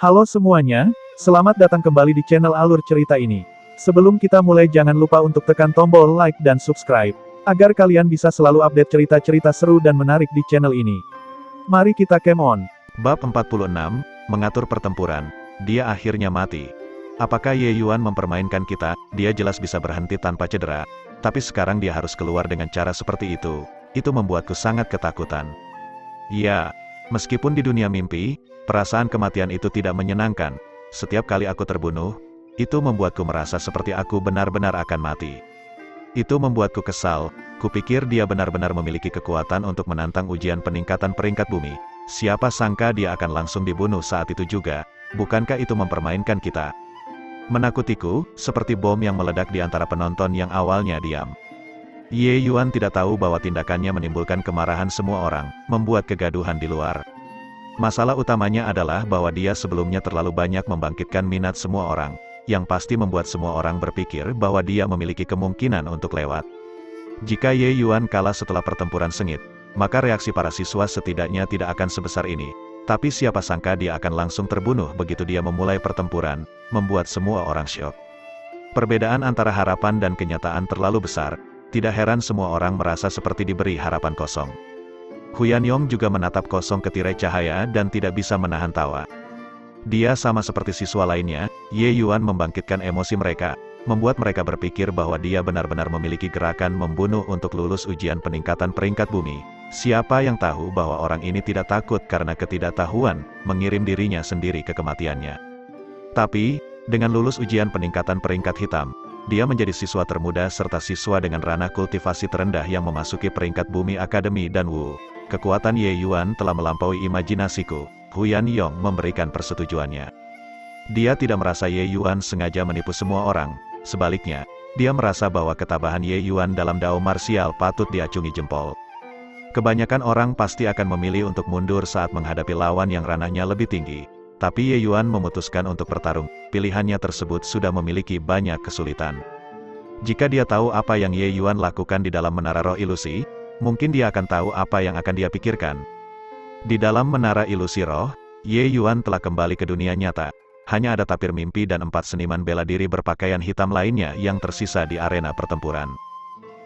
Halo semuanya, selamat datang kembali di channel Alur Cerita ini. Sebelum kita mulai jangan lupa untuk tekan tombol like dan subscribe, agar kalian bisa selalu update cerita-cerita seru dan menarik di channel ini. Mari kita game on. Bab 46, Mengatur Pertempuran. Dia akhirnya mati. Apakah Ye Yuan mempermainkan kita? Dia jelas bisa berhenti tanpa cedera, tapi sekarang dia harus keluar dengan cara seperti itu. Itu membuatku sangat ketakutan. Ya, meskipun di dunia mimpi, perasaan kematian itu tidak menyenangkan. Setiap kali aku terbunuh, itu membuatku merasa seperti aku benar-benar akan mati. Itu membuatku kesal. Kupikir dia benar-benar memiliki kekuatan untuk menantang ujian peningkatan peringkat bumi. Siapa sangka dia akan langsung dibunuh saat itu juga. Bukankah itu mempermainkan kita? Menakutiku, seperti bom yang meledak di antara penonton yang awalnya diam. Ye Yuan tidak tahu bahwa tindakannya menimbulkan kemarahan semua orang, membuat kegaduhan di luar. Masalah utamanya adalah bahwa dia sebelumnya terlalu banyak membangkitkan minat semua orang, yang pasti membuat semua orang berpikir bahwa dia memiliki kemungkinan untuk lewat. Jika Ye Yuan kalah setelah pertempuran sengit, maka reaksi para siswa setidaknya tidak akan sebesar ini. Tapi siapa sangka dia akan langsung terbunuh begitu dia memulai pertempuran, membuat semua orang syok. Perbedaan antara harapan dan kenyataan terlalu besar, tidak heran semua orang merasa seperti diberi harapan kosong. Huyan Yong juga menatap kosong ke tirai cahaya dan tidak bisa menahan tawa. Dia sama seperti siswa lainnya, Ye Yuan membangkitkan emosi mereka, membuat mereka berpikir bahwa dia benar-benar memiliki gerakan membunuh untuk lulus ujian peningkatan peringkat bumi. Siapa yang tahu bahwa orang ini tidak takut karena ketidaktahuan, mengirim dirinya sendiri ke kematiannya. Tapi, dengan lulus ujian peningkatan peringkat hitam, dia menjadi siswa termuda serta siswa dengan ranah kultivasi terendah yang memasuki peringkat bumi akademi dan Wu. Kekuatan Ye Yuan telah melampaui imajinasiku. Huyan Yong memberikan persetujuannya. Dia tidak merasa Ye Yuan sengaja menipu semua orang. Sebaliknya, dia merasa bahwa ketabahan Ye Yuan dalam dao marsial patut diacungi jempol. Kebanyakan orang pasti akan memilih untuk mundur saat menghadapi lawan yang ranahnya lebih tinggi. Tapi Ye Yuan memutuskan untuk bertarung. Pilihannya tersebut sudah memiliki banyak kesulitan. Jika dia tahu apa yang Ye Yuan lakukan di dalam menara roh ilusi, mungkin dia akan tahu apa yang akan dia pikirkan. Di dalam menara ilusi roh, Ye Yuan telah kembali ke dunia nyata. Hanya ada tapir mimpi dan 4 seniman bela diri berpakaian hitam lainnya yang tersisa di arena pertempuran.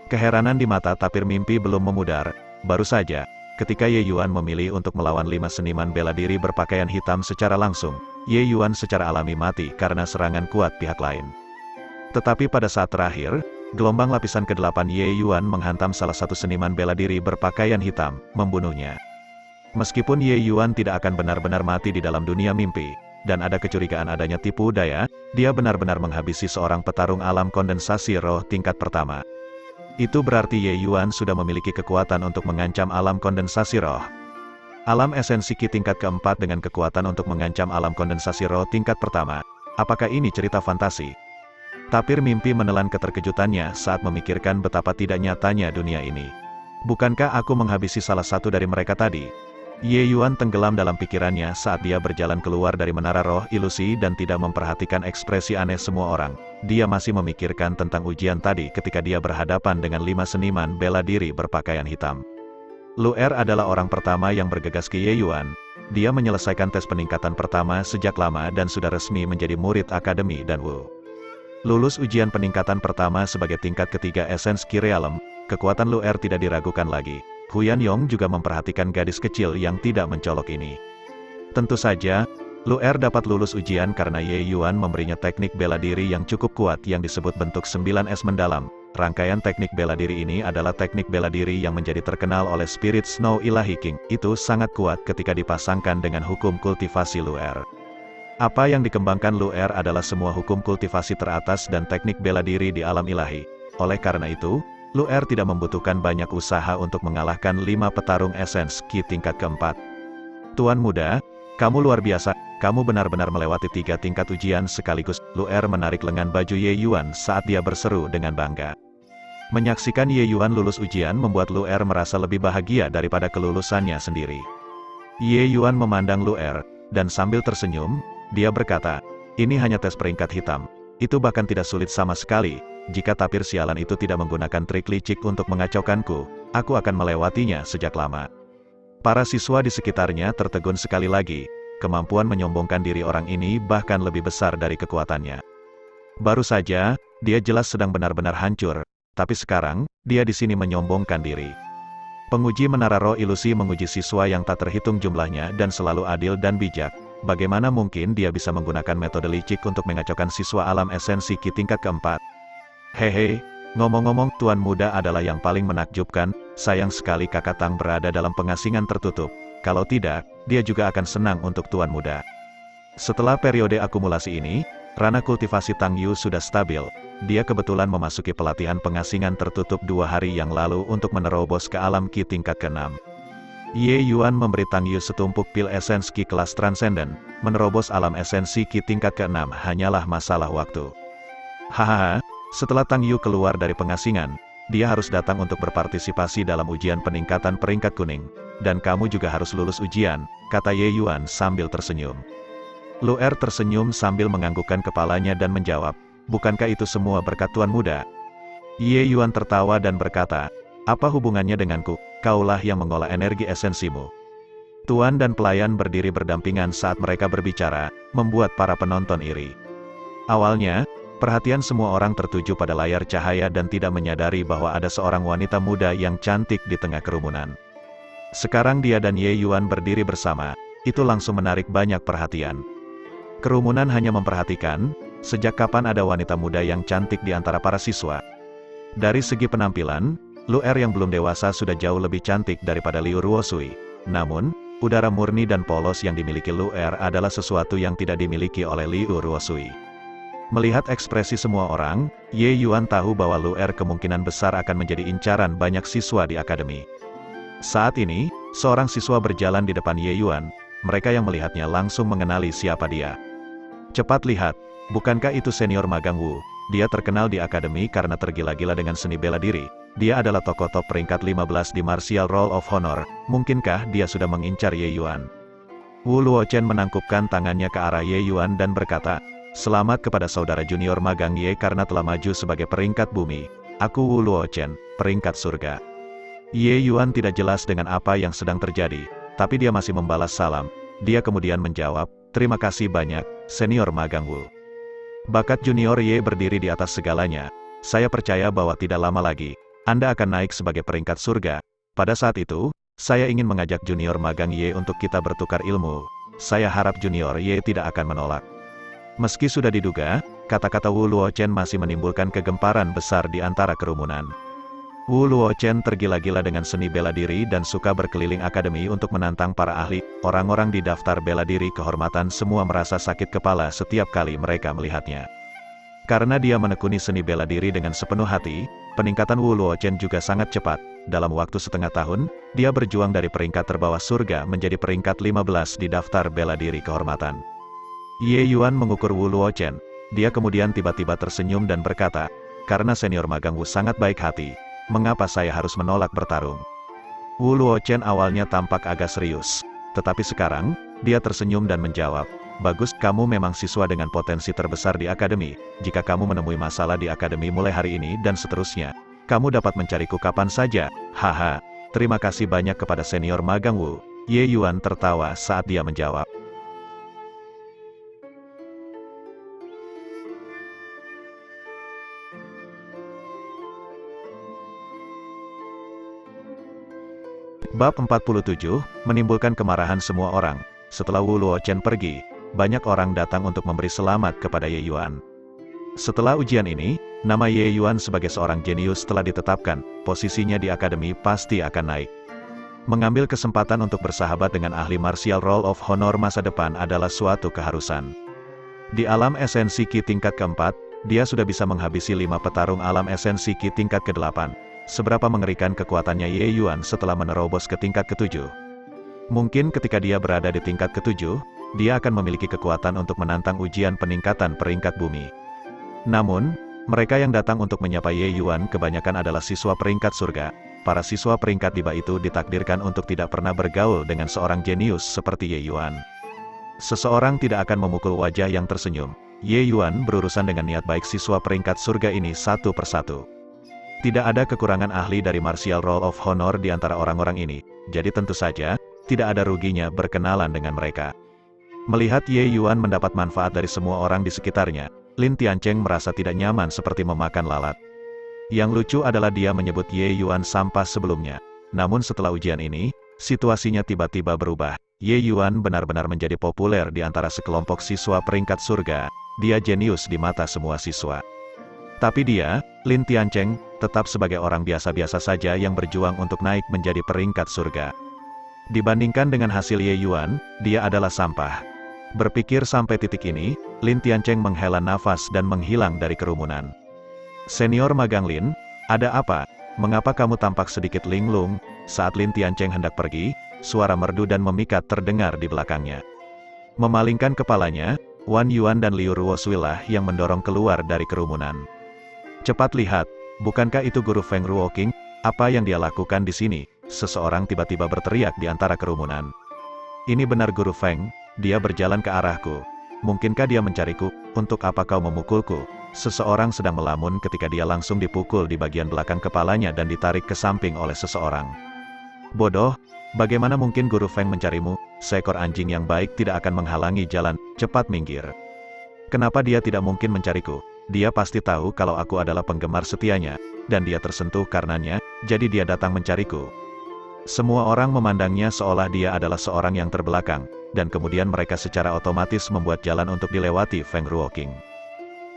Keheranan di mata tapir mimpi belum memudar. Baru saja, ketika Ye Yuan memilih untuk melawan 5 seniman bela diri berpakaian hitam secara langsung, Ye Yuan secara alami mati karena serangan kuat pihak lain. Tetapi pada saat terakhir, gelombang lapisan ke-8 Ye Yuan menghantam salah satu seniman bela diri berpakaian hitam, membunuhnya. Meskipun Ye Yuan tidak akan benar-benar mati di dalam dunia mimpi, dan ada kecurigaan adanya tipu daya, dia benar-benar menghabisi seorang petarung alam kondensasi roh tingkat pertama. Itu berarti Ye Yuan sudah memiliki kekuatan untuk mengancam alam kondensasi roh. Alam esensi Qi tingkat keempat dengan kekuatan untuk mengancam alam kondensasi roh tingkat pertama. Apakah ini cerita fantasi? Tapir mimpi menelan keterkejutannya saat memikirkan betapa tidak nyatanya dunia ini. Bukankah aku menghabisi salah satu dari mereka tadi? Ye Yuan tenggelam dalam pikirannya saat dia berjalan keluar dari menara roh ilusi dan tidak memperhatikan ekspresi aneh semua orang. Dia masih memikirkan tentang ujian tadi ketika dia berhadapan dengan 5 seniman bela diri berpakaian hitam. Lu Er adalah orang pertama yang bergegas ke Ye Yuan. Dia menyelesaikan tes peningkatan pertama sejak lama dan sudah resmi menjadi murid akademi dan Wu. Lulus ujian peningkatan pertama sebagai tingkat ketiga Essence Qi Realm, kekuatan Lu Er tidak diragukan lagi. Huyan Yong juga memperhatikan gadis kecil yang tidak mencolok ini. Tentu saja, Lu Er dapat lulus ujian karena Ye Yuan memberinya teknik bela diri yang cukup kuat yang disebut bentuk 9S mendalam. Rangkaian teknik bela diri ini adalah teknik bela diri yang menjadi terkenal oleh Spirit Snow Ilahi King. Itu sangat kuat ketika dipasangkan dengan hukum kultivasi Lu Er. Apa yang dikembangkan Lu Er adalah semua hukum kultivasi teratas dan teknik bela diri di alam ilahi. Oleh karena itu, Lu Er tidak membutuhkan banyak usaha untuk mengalahkan 5 petarung Essence Qi tingkat keempat. Tuan muda, kamu luar biasa, kamu benar-benar melewati 3 tingkat ujian sekaligus. Lu Er menarik lengan baju Ye Yuan saat dia berseru dengan bangga. Menyaksikan Ye Yuan lulus ujian membuat Lu Er merasa lebih bahagia daripada kelulusannya sendiri. Ye Yuan memandang Lu Er, dan sambil tersenyum, dia berkata, ini hanya tes peringkat hitam. Itu bahkan tidak sulit sama sekali. Jika tapir sialan itu tidak menggunakan trik licik untuk mengacaukanku, aku akan melewatinya sejak lama. Para siswa di sekitarnya tertegun sekali lagi. kemampuan menyombongkan diri orang ini bahkan lebih besar dari kekuatannya. Baru saja, dia jelas sedang benar-benar hancur, tapi sekarang, dia di sini menyombongkan diri. Penguji menara roh ilusi menguji siswa yang tak terhitung jumlahnya dan selalu adil dan bijak. Bagaimana mungkin dia bisa menggunakan metode licik untuk mengacaukan siswa alam esensi Ki tingkat keempat? Hehe, ngomong-ngomong, Tuan Muda adalah yang paling menakjubkan. Sayang sekali Kakak Tang berada dalam pengasingan tertutup. Kalau tidak, dia juga akan senang untuk Tuan Muda. Setelah periode akumulasi ini, ranah kultivasi Tang Yu sudah stabil. Dia kebetulan memasuki pelatihan pengasingan tertutup 2 hari yang lalu untuk menerobos ke alam Ki tingkat ke-6. Ye Yuan memberi Tang Yu setumpuk pil esensi Ki kelas transenden. Menerobos alam esensi Ki tingkat ke-6 hanyalah masalah waktu. Hahaha, setelah Tang Yu keluar dari pengasingan, dia harus datang untuk berpartisipasi dalam ujian peningkatan peringkat kuning. Dan kamu juga harus lulus ujian, kata Ye Yuan sambil tersenyum. Lu'er tersenyum sambil menganggukkan kepalanya dan menjawab, bukankah itu semua berkat Tuan Muda? Ye Yuan tertawa dan berkata, apa hubungannya denganku? Kaulah yang mengolah energi esensimu. Tuan dan pelayan berdiri berdampingan saat mereka berbicara, membuat para penonton iri. Awalnya, perhatian semua orang tertuju pada layar cahaya dan tidak menyadari bahwa ada seorang wanita muda yang cantik di tengah kerumunan. Sekarang dia dan Ye Yuan berdiri bersama, itu langsung menarik banyak perhatian. Kerumunan hanya memperhatikan, sejak kapan ada wanita muda yang cantik di antara para siswa. Dari segi penampilan, Lu'er yang belum dewasa sudah jauh lebih cantik daripada Liu Ruosui. Namun, udara murni dan polos yang dimiliki Lu'er adalah sesuatu yang tidak dimiliki oleh Liu Ruosui. Melihat ekspresi semua orang, Ye Yuan tahu bahwa Lu'er kemungkinan besar akan menjadi incaran banyak siswa di akademi. Saat ini, seorang siswa berjalan di depan Ye Yuan. Mereka yang melihatnya langsung mengenali siapa dia. Cepat lihat, bukankah itu senior magang Wu? Dia terkenal di akademi karena tergila-gila dengan seni bela diri. Dia adalah tokoh top peringkat 15 di Martial Roll of Honor. Mungkinkah dia sudah mengincar Ye Yuan? Wu Luochen menangkupkan tangannya ke arah Ye Yuan dan berkata, selamat kepada saudara junior magang Ye karena telah maju sebagai peringkat bumi. Aku Wu Luochen, peringkat surga. Ye Yuan tidak jelas dengan apa yang sedang terjadi, tapi dia masih membalas salam. Dia kemudian menjawab, terima kasih banyak, senior magang Wu. Bakat junior Ye berdiri di atas segalanya. Saya percaya bahwa tidak lama lagi, Anda akan naik sebagai peringkat surga. Pada saat itu, saya ingin mengajak junior magang Ye untuk kita bertukar ilmu. Saya harap junior Ye tidak akan menolak. Meski sudah diduga, kata-kata Wu Luochen masih menimbulkan kegemparan besar di antara kerumunan. Wu Luochen tergila-gila dengan seni bela diri dan suka berkeliling akademi untuk menantang para ahli. Orang-orang di daftar bela diri kehormatan semua merasa sakit kepala setiap kali mereka melihatnya. Karena dia menekuni seni bela diri dengan sepenuh hati, peningkatan Wu Luochen juga sangat cepat. Dalam waktu setengah tahun, dia berjuang dari peringkat terbawah surga menjadi peringkat 15 di daftar bela diri kehormatan. Ye Yuan mengukur Wu Luochen. Dia kemudian tiba-tiba tersenyum dan berkata, karena senior magang Wu sangat baik hati, mengapa saya harus menolak bertarung? Wu Luochen awalnya tampak agak serius. Tetapi sekarang, dia tersenyum dan menjawab, bagus, kamu memang siswa dengan potensi terbesar di akademi. Jika kamu menemui masalah di akademi mulai hari ini dan seterusnya, kamu dapat mencariku kapan saja. Haha, terima kasih banyak kepada senior magang Wu. Ye Yuan tertawa saat dia menjawab. Bab 47, menimbulkan kemarahan semua orang. Setelah Wu Luochen pergi, banyak orang datang untuk memberi selamat kepada Ye Yuan. Setelah ujian ini, nama Ye Yuan sebagai seorang jenius telah ditetapkan, posisinya di akademi pasti akan naik. Mengambil kesempatan untuk bersahabat dengan ahli Martial Roll of Honor masa depan adalah suatu keharusan. Di alam esensi Ki tingkat keempat, dia sudah bisa menghabisi 5 petarung alam esensi Ki tingkat ke-8. Seberapa mengerikan kekuatannya Ye Yuan setelah menerobos ke tingkat ke-7. Mungkin ketika dia berada di tingkat ke-7, dia akan memiliki kekuatan untuk menantang ujian peningkatan peringkat bumi. Namun, mereka yang datang untuk menyapa Ye Yuan kebanyakan adalah siswa peringkat surga. Para siswa peringkat di bawah itu ditakdirkan untuk tidak pernah bergaul dengan seorang jenius seperti Ye Yuan. Seseorang tidak akan memukul wajah yang tersenyum. Ye Yuan berurusan dengan niat baik siswa peringkat surga ini satu persatu. Tidak ada kekurangan ahli dari Martial Roll of Honor di antara orang-orang ini, jadi tentu saja, tidak ada ruginya berkenalan dengan mereka. Melihat Ye Yuan mendapat manfaat dari semua orang di sekitarnya, Lin Tiancheng merasa tidak nyaman seperti memakan lalat. Yang lucu adalah dia menyebut Ye Yuan sampah sebelumnya. Namun setelah ujian ini, situasinya tiba-tiba berubah. Ye Yuan benar-benar menjadi populer di antara sekelompok siswa peringkat surga. Dia jenius di mata semua siswa. Tapi dia, Lin Tiancheng, tetap sebagai orang biasa-biasa saja yang berjuang untuk naik menjadi peringkat surga. Dibandingkan dengan hasil Ye Yuan, dia adalah sampah. Berpikir sampai titik ini, Lin Tiancheng menghela nafas dan menghilang dari kerumunan. Senior magang Lin, ada apa? Mengapa kamu tampak sedikit linglung? Saat Lin Tiancheng hendak pergi, suara merdu dan memikat terdengar di belakangnya. Memalingkan kepalanya, Wan Yuan dan Liu Ruosuilah yang mendorong keluar dari kerumunan. Cepat lihat, bukankah itu guru Feng Ruoking? Apa yang dia lakukan di sini? Seseorang tiba-tiba berteriak di antara kerumunan. Ini benar guru Feng, dia berjalan ke arahku. Mungkinkah dia mencariku? Untuk apa kau memukulku? Seseorang sedang melamun ketika dia langsung dipukul di bagian belakang kepalanya dan ditarik ke samping oleh seseorang. Bodoh, bagaimana mungkin guru Feng mencarimu? Seekor anjing yang baik tidak akan menghalangi jalan, cepat minggir. Kenapa dia tidak mungkin mencariku? Dia pasti tahu kalau aku adalah penggemar setianya, dan dia tersentuh karenanya, jadi dia datang mencariku. Semua orang memandangnya seolah dia adalah seorang yang terbelakang, dan kemudian mereka secara otomatis membuat jalan untuk dilewati Feng Ruoking.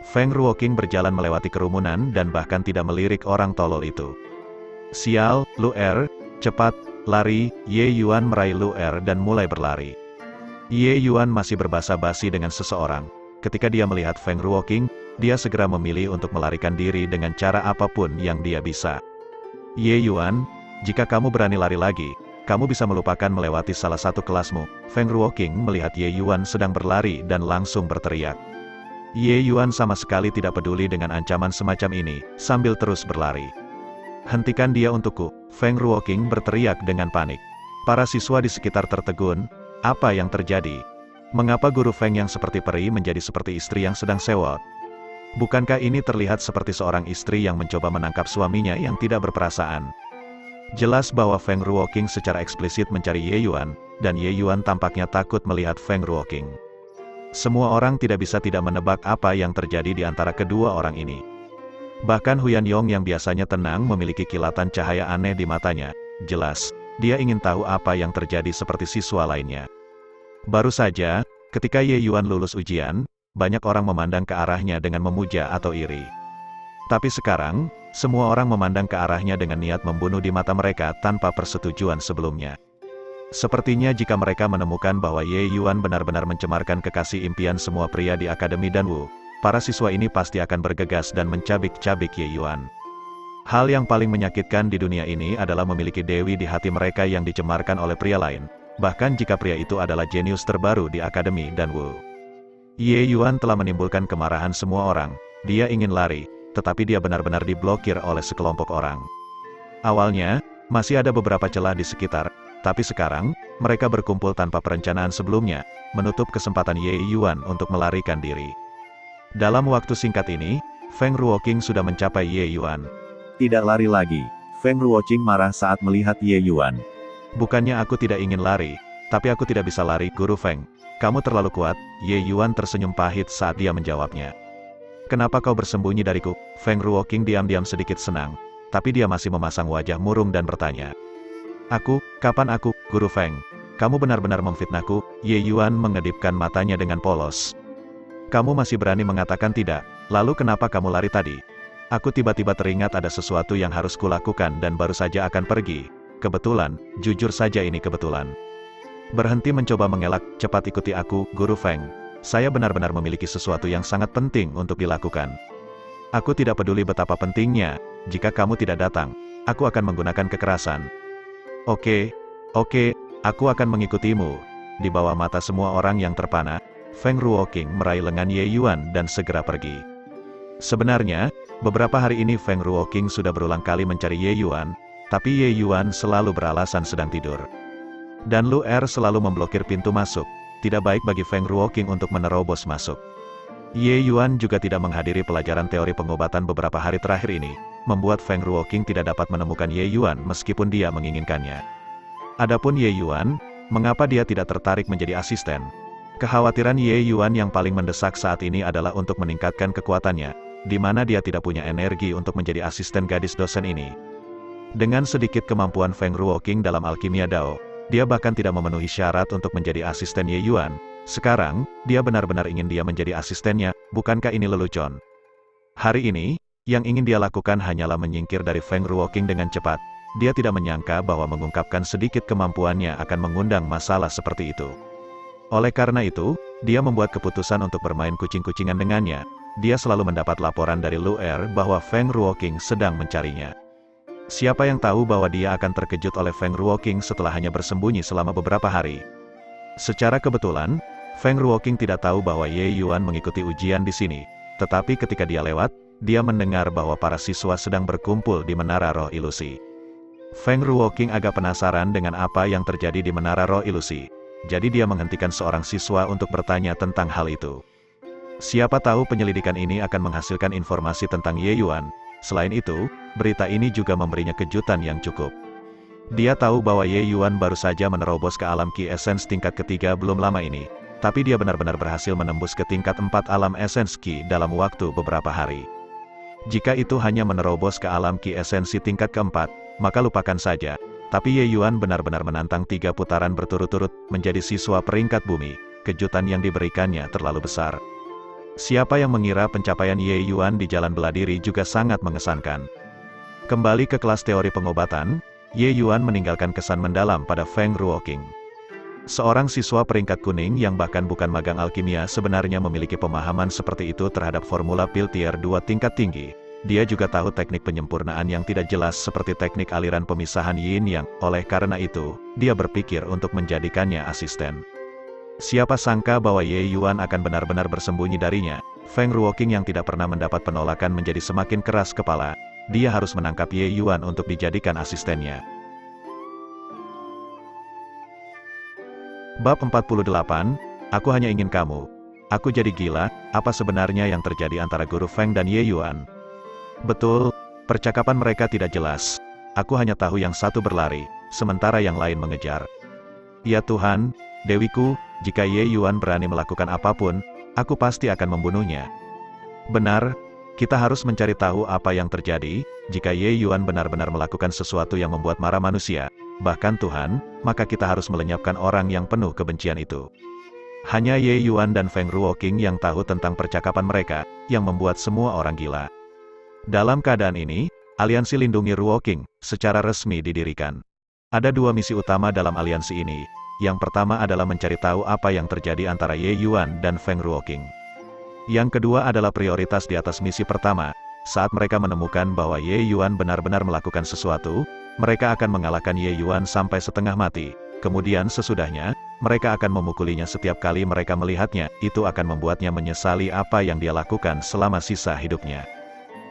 Feng Ruoking berjalan melewati kerumunan dan bahkan tidak melirik orang tolol itu. Sial, Lu Er, cepat, lari. Ye Yuan meraih Lu Er dan mulai berlari. Ye Yuan masih berbasa-basi dengan seseorang. Ketika dia melihat Feng Ruoking, dia segera memilih untuk melarikan diri dengan cara apapun yang dia bisa. Ye Yuan, jika kamu berani lari lagi, kamu bisa melupakan melewati salah satu kelasmu. Feng Ruoking melihat Ye Yuan sedang berlari dan langsung berteriak. Ye Yuan sama sekali tidak peduli dengan ancaman semacam ini, sambil terus berlari. Hentikan dia untukku, Feng Ruoking berteriak dengan panik. Para siswa di sekitar tertegun, apa yang terjadi? Mengapa guru Feng yang seperti peri menjadi seperti istri yang sedang sewot? Bukankah ini terlihat seperti seorang istri yang mencoba menangkap suaminya yang tidak berperasaan? Jelas bahwa Feng Ruoking secara eksplisit mencari Ye Yuan, dan Ye Yuan tampaknya takut melihat Feng Ruoking. Semua orang tidak bisa tidak menebak apa yang terjadi di antara kedua orang ini. Bahkan Huyan Yong yang biasanya tenang memiliki kilatan cahaya aneh di matanya. Jelas, dia ingin tahu apa yang terjadi seperti siswa lainnya. Baru saja, ketika Ye Yuan lulus ujian, banyak orang memandang ke arahnya dengan memuja atau iri. Tapi sekarang, semua orang memandang ke arahnya dengan niat membunuh di mata mereka tanpa persetujuan sebelumnya. Sepertinya jika mereka menemukan bahwa Ye Yuan benar-benar mencemarkan kekasih impian semua pria di Akademi Danwu, para siswa ini pasti akan bergegas dan mencabik-cabik Ye Yuan. Hal yang paling menyakitkan di dunia ini adalah memiliki dewi di hati mereka yang dicemarkan oleh pria lain, bahkan jika pria itu adalah jenius terbaru di Akademi Danwu. Ye Yuan telah menimbulkan kemarahan semua orang. Dia ingin lari, tetapi dia benar-benar diblokir oleh sekelompok orang. Awalnya, masih ada beberapa celah di sekitar, tapi sekarang, mereka berkumpul tanpa perencanaan sebelumnya, menutup kesempatan Ye Yuan untuk melarikan diri. Dalam waktu singkat ini, Feng Ruoking sudah mencapai Ye Yuan. Tidak lari lagi. Feng Ruoking marah saat melihat Ye Yuan. Bukannya aku tidak ingin lari, tapi aku tidak bisa lari, Guru Feng. Kamu terlalu kuat. Ye Yuan tersenyum pahit saat dia menjawabnya. Kenapa kau bersembunyi dariku? Feng Ruoking diam-diam sedikit senang, tapi dia masih memasang wajah murung dan bertanya. Kapan aku, Guru Feng? Kamu benar-benar memfitnahku. Ye Yuan mengedipkan matanya dengan polos. Kamu masih berani mengatakan tidak, lalu kenapa kamu lari tadi? Aku tiba-tiba teringat ada sesuatu yang harus kulakukan dan baru saja akan pergi. Kebetulan, jujur saja ini kebetulan. Berhenti mencoba mengelak, cepat ikuti aku, Guru Feng. Saya benar-benar memiliki sesuatu yang sangat penting untuk dilakukan. Aku tidak peduli betapa pentingnya, jika kamu tidak datang, aku akan menggunakan kekerasan. Oke, aku akan mengikutimu. Di bawah mata semua orang yang terpana, Feng Ruoking meraih lengan Ye Yuan dan segera pergi. Sebenarnya, beberapa hari ini Feng Ruoking sudah berulang kali mencari Ye Yuan, tapi Ye Yuan selalu beralasan sedang tidur. Dan Lu Er selalu memblokir pintu masuk. Tidak baik bagi Feng Ruoking untuk menerobos masuk. Ye Yuan juga tidak menghadiri pelajaran teori pengobatan beberapa hari terakhir ini, membuat Feng Ruoking tidak dapat menemukan Ye Yuan meskipun dia menginginkannya. Adapun Ye Yuan, mengapa dia tidak tertarik menjadi asisten? Kekhawatiran Ye Yuan yang paling mendesak saat ini adalah untuk meningkatkan kekuatannya, di mana dia tidak punya energi untuk menjadi asisten gadis dosen ini. Dengan sedikit kemampuan Feng Ruoqing dalam alkimia Dao, dia bahkan tidak memenuhi syarat untuk menjadi asisten Ye Yuan. Sekarang, dia benar-benar ingin dia menjadi asistennya, bukankah ini lelucon? Hari ini, yang ingin dia lakukan hanyalah menyingkir dari Feng Ruoqing dengan cepat. Dia tidak menyangka bahwa mengungkapkan sedikit kemampuannya akan mengundang masalah seperti itu. Oleh karena itu, dia membuat keputusan untuk bermain kucing-kucingan dengannya. Dia selalu mendapat laporan dari Lu Er bahwa Feng Ruoqing sedang mencarinya. Siapa yang tahu bahwa dia akan terkejut oleh Feng Ruoqing setelah hanya bersembunyi selama beberapa hari. Secara kebetulan, Feng Ruoqing tidak tahu bahwa Ye Yuan mengikuti ujian di sini. Tetapi ketika dia lewat, dia mendengar bahwa para siswa sedang berkumpul di Menara Roh Ilusi. Feng Ruoqing agak penasaran dengan apa yang terjadi di Menara Roh Ilusi. Jadi dia menghentikan seorang siswa untuk bertanya tentang hal itu. Siapa tahu penyelidikan ini akan menghasilkan informasi tentang Ye Yuan. Selain itu, berita ini juga memberinya kejutan yang cukup. Dia tahu bahwa Ye Yuan baru saja menerobos ke alam Ki Essence tingkat ketiga belum lama ini. Tapi dia benar-benar berhasil menembus ke tingkat 4 alam Essence Ki dalam waktu beberapa hari. Jika itu hanya menerobos ke alam Ki Esensi tingkat keempat, maka lupakan saja. Tapi Ye Yuan benar-benar menantang 3 putaran berturut-turut, menjadi siswa peringkat bumi. Kejutan yang diberikannya terlalu besar. Siapa yang mengira pencapaian Ye Yuan di jalan bela diri juga sangat mengesankan. Kembali ke kelas teori pengobatan, Ye Yuan meninggalkan kesan mendalam pada Feng Ruoqing. Seorang siswa peringkat kuning yang bahkan bukan magang alkimia sebenarnya memiliki pemahaman seperti itu terhadap formula pil tier 2 tingkat tinggi. Dia juga tahu teknik penyempurnaan yang tidak jelas seperti teknik aliran pemisahan yin yang, oleh karena itu, dia berpikir untuk menjadikannya asisten. Siapa sangka bahwa Ye Yuan akan benar-benar bersembunyi darinya. Feng Ruoqing yang tidak pernah mendapat penolakan menjadi semakin keras kepala. Dia harus menangkap Ye Yuan untuk dijadikan asistennya. Bab 48, Aku hanya ingin kamu. Aku jadi gila, apa sebenarnya yang terjadi antara Guru Feng dan Ye Yuan? Betul, percakapan mereka tidak jelas. Aku hanya tahu yang satu berlari, sementara yang lain mengejar. Ya Tuhan, Dewiku, jika Ye Yuan berani melakukan apapun, aku pasti akan membunuhnya. Benar, kita harus mencari tahu apa yang terjadi. Jika Ye Yuan benar-benar melakukan sesuatu yang membuat marah manusia, bahkan Tuhan, maka kita harus melenyapkan orang yang penuh kebencian itu. Hanya Ye Yuan dan Feng Ruoqing yang tahu tentang percakapan mereka, yang membuat semua orang gila. Dalam keadaan ini, Aliansi Lindungi Ruoqing secara resmi didirikan. Ada 2 misi utama dalam aliansi ini. Yang pertama adalah mencari tahu apa yang terjadi antara Ye Yuan dan Feng Ruoqing. Yang kedua adalah prioritas di atas misi pertama. Saat mereka menemukan bahwa Ye Yuan benar-benar melakukan sesuatu, mereka akan mengalahkan Ye Yuan sampai setengah mati. Kemudian sesudahnya, mereka akan memukulinya setiap kali mereka melihatnya. Itu akan membuatnya menyesali apa yang dia lakukan selama sisa hidupnya.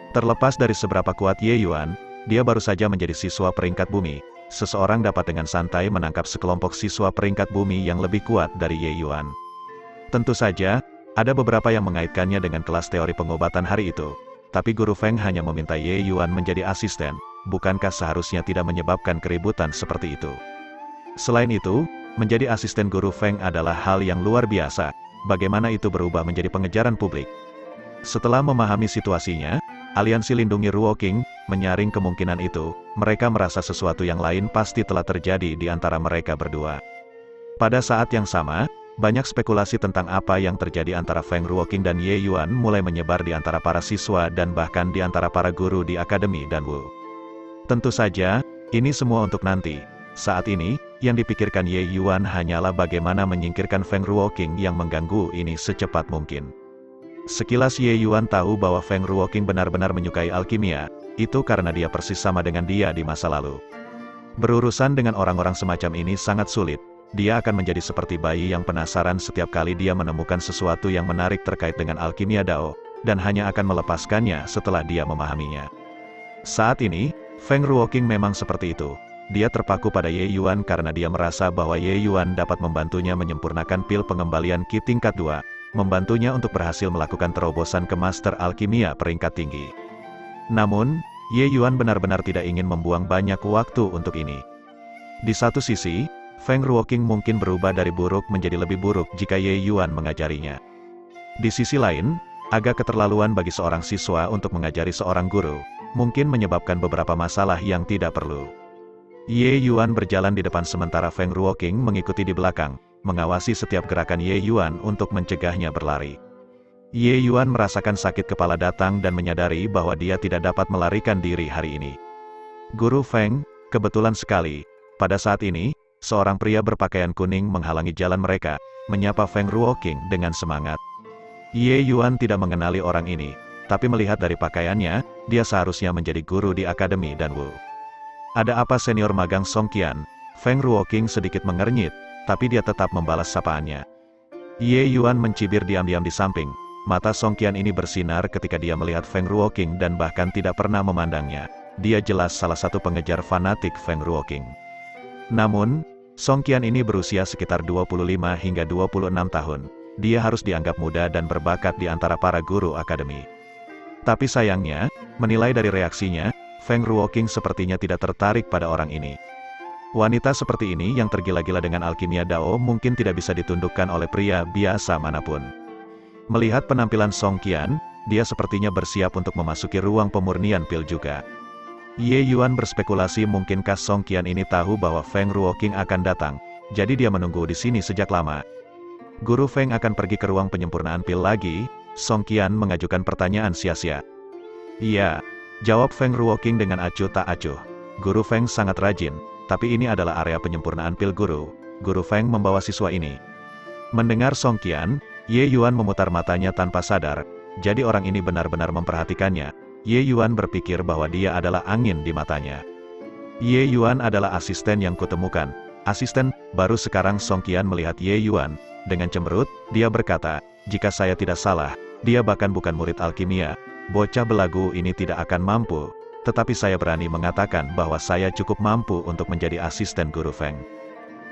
Terlepas dari seberapa kuat Ye Yuan, dia baru saja menjadi siswa peringkat bumi. Seseorang dapat dengan santai menangkap sekelompok siswa peringkat bumi yang lebih kuat dari Ye Yuan. Tentu saja, ada beberapa yang mengaitkannya dengan kelas teori pengobatan hari itu. Tapi Guru Feng hanya meminta Ye Yuan menjadi asisten. Bukankah seharusnya tidak menyebabkan keributan seperti itu? Selain itu, menjadi asisten Guru Feng adalah hal yang luar biasa. Bagaimana itu berubah menjadi pengejaran publik? Setelah memahami situasinya, Aliansi Lindungi Ruoqing menyaring kemungkinan itu. Mereka merasa sesuatu yang lain pasti telah terjadi di antara mereka berdua. Pada saat yang sama, banyak spekulasi tentang apa yang terjadi antara Feng Ruoqing dan Ye Yuan mulai menyebar di antara para siswa dan bahkan di antara para guru di Akademi Danwu. Tentu saja, ini semua untuk nanti. Saat ini, yang dipikirkan Ye Yuan hanyalah bagaimana menyingkirkan Feng Ruoqing yang mengganggu ini secepat mungkin. Sekilas Ye Yuan tahu bahwa Feng Ruoqing benar-benar menyukai alkimia, itu karena dia persis sama dengan dia di masa lalu. Berurusan dengan orang-orang semacam ini sangat sulit. Dia akan menjadi seperti bayi yang penasaran setiap kali dia menemukan sesuatu yang menarik terkait dengan alkimia Dao, dan hanya akan melepaskannya setelah dia memahaminya. Saat ini, Feng Ruoqing memang seperti itu. Dia terpaku pada Ye Yuan karena dia merasa bahwa Ye Yuan dapat membantunya menyempurnakan pil pengembalian Ki tingkat 2, membantunya untuk berhasil melakukan terobosan ke Master Alkimia peringkat tinggi. Namun, Ye Yuan benar-benar tidak ingin membuang banyak waktu untuk ini. Di satu sisi, Feng Ruoqing mungkin berubah dari buruk menjadi lebih buruk jika Ye Yuan mengajarinya. Di sisi lain, agak keterlaluan bagi seorang siswa untuk mengajari seorang guru, mungkin menyebabkan beberapa masalah yang tidak perlu. Ye Yuan berjalan di depan sementara Feng Ruoqing mengikuti di belakang, mengawasi setiap gerakan Ye Yuan untuk mencegahnya berlari. Ye Yuan merasakan sakit kepala datang dan menyadari bahwa dia tidak dapat melarikan diri hari ini. Guru Feng, kebetulan sekali, pada saat ini, seorang pria berpakaian kuning menghalangi jalan mereka, menyapa Feng Ruoqing dengan semangat. Ye Yuan tidak mengenali orang ini, tapi melihat dari pakaiannya, dia seharusnya menjadi guru di Akademi Danwu. Ada apa senior magang Song Qian? Feng Ruoqing sedikit mengernyit, tapi dia tetap membalas sapaannya. Ye Yuan mencibir diam-diam di samping. Mata Song Qian ini bersinar ketika dia melihat Feng Ruoqing dan bahkan tidak pernah memandangnya. Dia jelas salah satu pengejar fanatik Feng Ruoqing. Namun, Song Qian ini berusia sekitar 25 hingga 26 tahun. Dia harus dianggap muda dan berbakat di antara para guru akademi. Tapi sayangnya, menilai dari reaksinya, Feng Ruoqing sepertinya tidak tertarik pada orang ini. Wanita seperti ini yang tergila-gila dengan alkimia Dao mungkin tidak bisa ditundukkan oleh pria biasa manapun. Melihat penampilan Song Qian, dia sepertinya bersiap untuk memasuki ruang pemurnian pil juga. Ye Yuan berspekulasi mungkinkah Song Qian ini tahu bahwa Feng Ruoqing akan datang, jadi dia menunggu di sini sejak lama. Guru Feng akan pergi ke ruang penyempurnaan pil lagi. Song Qian mengajukan pertanyaan sia-sia. Iya, jawab Feng Ruoqing dengan acuh tak acuh. Guru Feng sangat rajin, tapi ini adalah area penyempurnaan pil guru. Guru Feng membawa siswa ini. Mendengar Song Qian, Ye Yuan memutar matanya tanpa sadar, jadi orang ini benar-benar memperhatikannya. Ye Yuan berpikir bahwa dia adalah angin di matanya. Ye Yuan adalah asisten yang kutemukan. Asisten, baru sekarang Song Qian melihat Ye Yuan. Dengan cemberut, dia berkata, jika saya tidak salah, dia bahkan bukan murid alkimia. Bocah belagu ini tidak akan mampu. Tetapi saya berani mengatakan bahwa saya cukup mampu untuk menjadi asisten guru Feng.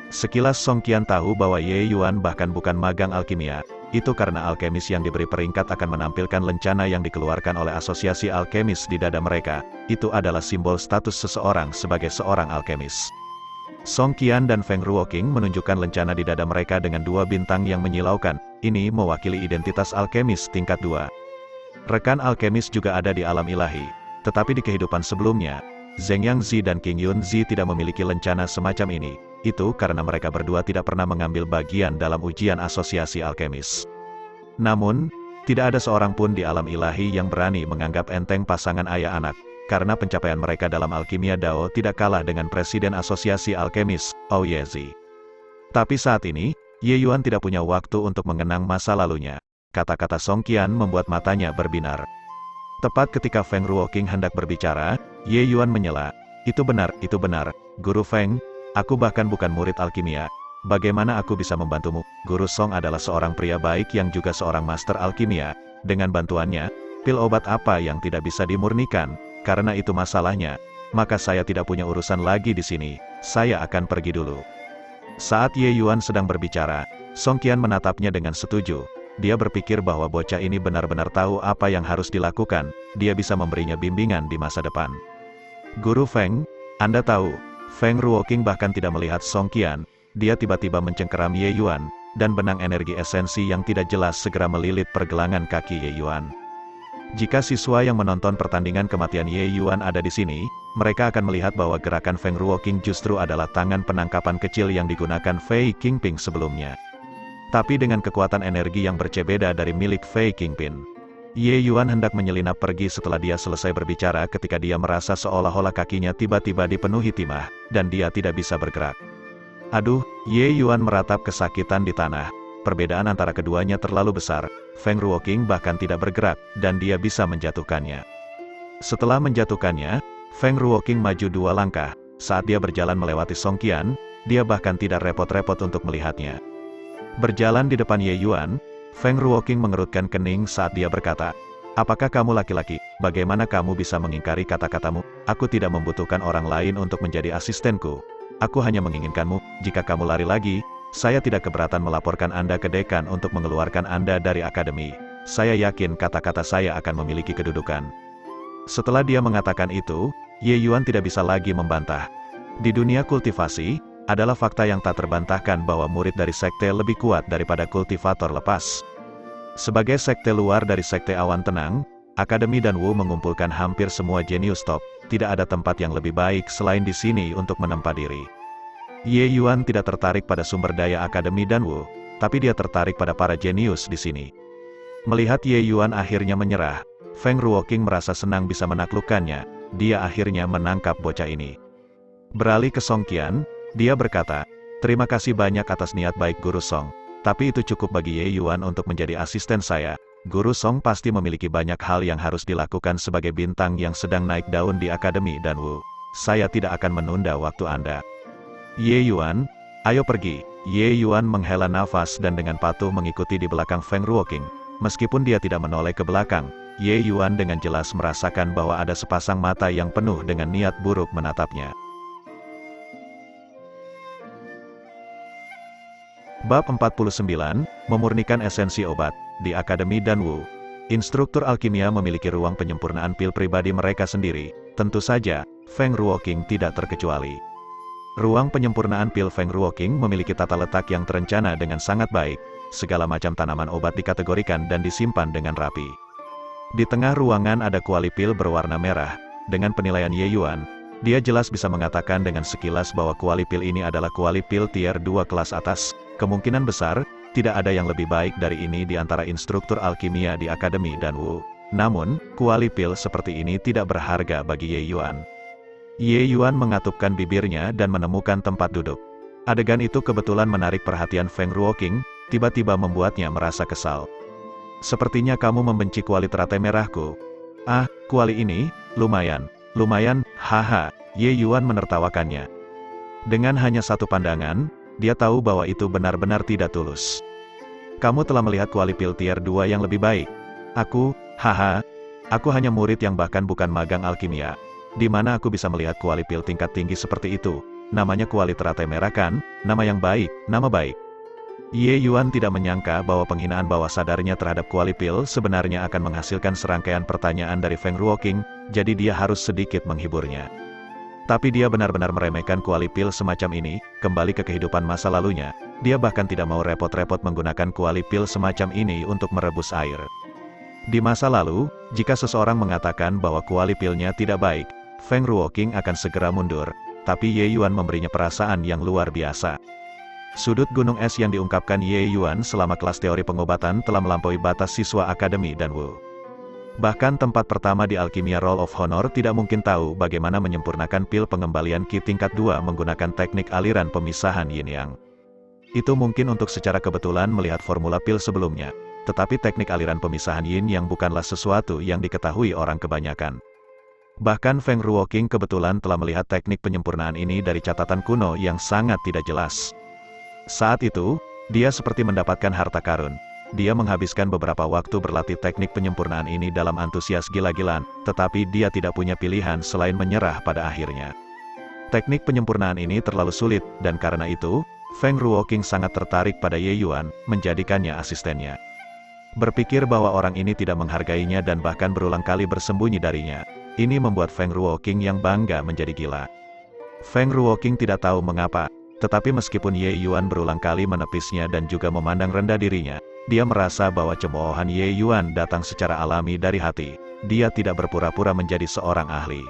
Sekilas Song Qian tahu bahwa Ye Yuan bahkan bukan magang alkimia. Itu karena alkemis yang diberi peringkat akan menampilkan lencana yang dikeluarkan oleh asosiasi alkemis di dada mereka. Itu adalah simbol status seseorang sebagai seorang alkemis. Song Qian dan Feng Ruoqing menunjukkan lencana di dada mereka dengan 2 bintang yang menyilaukan. Ini mewakili identitas alkemis tingkat 2. Rekan alkemis juga ada di alam ilahi. Tetapi di kehidupan sebelumnya, Zheng Yangzi dan Qing Yunzi tidak memiliki lencana semacam ini. Itu karena mereka berdua tidak pernah mengambil bagian dalam ujian asosiasi alkemis. Namun, tidak ada seorang pun di alam ilahi yang berani menganggap enteng pasangan ayah anak, karena pencapaian mereka dalam alkimia Dao tidak kalah dengan presiden asosiasi alkemis, Ouyezi Zi. Tapi saat ini, Ye Yuan tidak punya waktu untuk mengenang masa lalunya. Kata-kata Song Qian membuat matanya berbinar. Tepat ketika Feng Ruoqing hendak berbicara, Ye Yuan menyela. Itu benar, Guru Feng. Aku bahkan bukan murid alkimia. Bagaimana aku bisa membantumu? Guru Song adalah seorang pria baik yang juga seorang master alkimia. Dengan bantuannya, pil obat apa yang tidak bisa dimurnikan? Karena itu masalahnya. Maka saya tidak punya urusan lagi di sini. Saya akan pergi dulu. Saat Ye Yuan sedang berbicara, Song Qian menatapnya dengan setuju. Dia berpikir bahwa bocah ini benar-benar tahu apa yang harus dilakukan. Dia bisa memberinya bimbingan di masa depan. Guru Feng, Anda tahu, Feng Ruoqing bahkan tidak melihat Song Qian. Dia tiba-tiba mencengkeram Ye Yuan, dan benang energi esensi yang tidak jelas segera melilit pergelangan kaki Ye Yuan. Jika siswa yang menonton pertandingan kematian Ye Yuan ada di sini, mereka akan melihat bahwa gerakan Feng Ruoqing justru adalah tangan penangkapan kecil yang digunakan Fei Qingping sebelumnya. Tapi dengan kekuatan energi yang berbeda dari milik Fei Qingping. Ye Yuan hendak menyelinap pergi setelah dia selesai berbicara ketika dia merasa seolah-olah kakinya tiba-tiba dipenuhi timah, dan dia tidak bisa bergerak. Aduh, Ye Yuan meratap kesakitan di tanah. Perbedaan antara keduanya terlalu besar. Feng Ruoqing bahkan tidak bergerak, dan dia bisa menjatuhkannya. Setelah menjatuhkannya, Feng Ruoqing maju 2 langkah. Saat dia berjalan melewati Song Qian, dia bahkan tidak repot-repot untuk melihatnya. Berjalan di depan Ye Yuan, Feng Ruoqing mengerutkan kening saat dia berkata, apakah kamu laki-laki? Bagaimana kamu bisa mengingkari kata-katamu? Aku tidak membutuhkan orang lain untuk menjadi asistenku. Aku hanya menginginkanmu. Jika kamu lari lagi, saya tidak keberatan melaporkan Anda ke dekan untuk mengeluarkan Anda dari akademi. Saya yakin kata-kata saya akan memiliki kedudukan. Setelah dia mengatakan itu, Ye Yuan tidak bisa lagi membantah. Di dunia kultivasi, adalah fakta yang tak terbantahkan bahwa murid dari sekte lebih kuat daripada kultivator lepas. Sebagai sekte luar dari sekte awan tenang, Akademi Danwu mengumpulkan hampir semua jenius top, tidak ada tempat yang lebih baik selain di sini untuk menempa diri. Ye Yuan tidak tertarik pada sumber daya Akademi Danwu, tapi dia tertarik pada para jenius di sini. Melihat Ye Yuan akhirnya menyerah, Feng Ruoqing merasa senang bisa menaklukkannya, dia akhirnya menangkap bocah ini. Beralih ke Song Qian, dia berkata, "Terima kasih banyak atas niat baik Guru Song, tapi itu cukup bagi Ye Yuan untuk menjadi asisten saya. Guru Song pasti memiliki banyak hal yang harus dilakukan sebagai bintang yang sedang naik daun di Akademi Danwu. Saya tidak akan menunda waktu Anda." "Ye Yuan, ayo pergi." Ye Yuan menghela nafas dan dengan patuh mengikuti di belakang Feng Ruoqing. Meskipun dia tidak menoleh ke belakang, Ye Yuan dengan jelas merasakan bahwa ada sepasang mata yang penuh dengan niat buruk menatapnya. Bab 49, Memurnikan Esensi Obat. Di Akademi Danwu, instruktur alkimia memiliki ruang penyempurnaan pil pribadi mereka sendiri, tentu saja, Feng Ruoqing tidak terkecuali. Ruang penyempurnaan pil Feng Ruoqing memiliki tata letak yang terencana dengan sangat baik, segala macam tanaman obat dikategorikan dan disimpan dengan rapi. Di tengah ruangan ada kuali pil berwarna merah, dengan penilaian Ye Yuan, dia jelas bisa mengatakan dengan sekilas bahwa kuali pil ini adalah kuali pil tier 2 kelas atas, kemungkinan besar, tidak ada yang lebih baik dari ini di antara instruktur alkimia di Akademi Danwu. Namun, kuali pil seperti ini tidak berharga bagi Ye Yuan. Ye Yuan mengatupkan bibirnya dan menemukan tempat duduk. Adegan itu kebetulan menarik perhatian Feng Ruoqing, tiba-tiba membuatnya merasa kesal. "Sepertinya kamu membenci kuali teratai merahku." "Ah, kuali ini, lumayan, haha." Ye Yuan menertawakannya. Dengan hanya satu pandangan, dia tahu bahwa itu benar-benar tidak tulus. "Kamu telah melihat kuali pil tier 2 yang lebih baik." Haha, aku hanya murid yang bahkan bukan magang alkimia. Di mana aku bisa melihat kuali pil tingkat tinggi seperti itu? Namanya kuali teratai merah kan? Nama yang baik, nama baik." Ye Yuan tidak menyangka bahwa penghinaan bawah sadarnya terhadap kuali pil sebenarnya akan menghasilkan serangkaian pertanyaan dari Feng Ruoqing, jadi dia harus sedikit menghiburnya. Tapi dia benar-benar meremehkan kuali pil semacam ini, kembali ke kehidupan masa lalunya, dia bahkan tidak mau repot-repot menggunakan kuali pil semacam ini untuk merebus air. Di masa lalu, jika seseorang mengatakan bahwa kuali pilnya tidak baik, Feng Ruoqing akan segera mundur, tapi Ye Yuan memberinya perasaan yang luar biasa. Sudut gunung es yang diungkapkan Ye Yuan selama kelas teori pengobatan telah melampaui batas siswa Akademi Danwu. Bahkan tempat pertama di Alkimia Roll of Honor tidak mungkin tahu bagaimana menyempurnakan pil pengembalian Qi tingkat 2 menggunakan teknik aliran pemisahan Yin Yang. Itu mungkin untuk secara kebetulan melihat formula pil sebelumnya, tetapi teknik aliran pemisahan Yin Yang bukanlah sesuatu yang diketahui orang kebanyakan. Bahkan Feng Ruoqing kebetulan telah melihat teknik penyempurnaan ini dari catatan kuno yang sangat tidak jelas. Saat itu, dia seperti mendapatkan harta karun. Dia menghabiskan beberapa waktu berlatih teknik penyempurnaan ini dalam antusias gila-gilaan, tetapi dia tidak punya pilihan selain menyerah pada akhirnya. Teknik penyempurnaan ini terlalu sulit, dan karena itu, Feng Ruoqing sangat tertarik pada Ye Yuan, menjadikannya asistennya. Berpikir bahwa orang ini tidak menghargainya dan bahkan berulang kali bersembunyi darinya, ini membuat Feng Ruoqing yang bangga menjadi gila. Feng Ruoqing tidak tahu mengapa, tetapi meskipun Ye Yuan berulang kali menepisnya dan juga memandang rendah dirinya, dia merasa bahwa cemoohan Ye Yuan datang secara alami dari hati. Dia tidak berpura-pura menjadi seorang ahli.